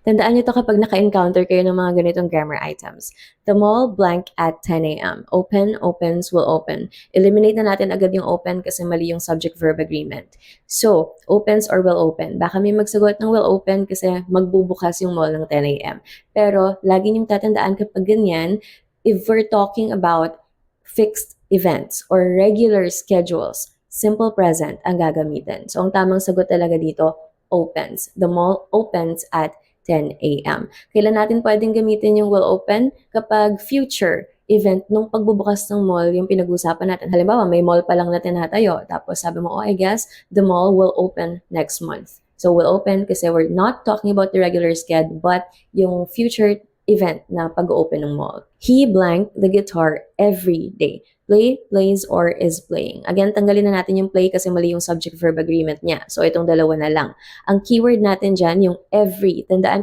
Tandaan niyo to kapag naka-encounter kayo ng mga ganitong grammar items. The mall blank at 10 a.m. Open, opens, will open. Eliminate na natin agad yung open kasi mali yung subject-verb agreement. So, opens or will open. Baka may magsagot ng will open kasi magbubukas yung mall ng 10 a.m. Pero, lagi niyong tatandaan kapag ganyan, if we're talking about fixed events or regular schedules, simple present ang gagamitin. So, ang tamang sagot talaga dito, opens. The mall opens at 10 a.m. Kailan natin pwedeng gamitin yung will open? Kapag future event nung pagbubukas ng mall yung pinag-usapan natin. Halimbawa, may mall pa lang na tinatayo. Tapos sabi mo, oh, I guess the mall will open next month. So, will open kasi we're not talking about the regular schedule but yung future event na pag-open ng mall. He blanked the guitar every day. Play, plays, or is playing. Again, tanggalin na natin yung play kasi mali yung subject-verb agreement niya. So, itong dalawa na lang. Ang keyword natin dyan, yung every. Tandaan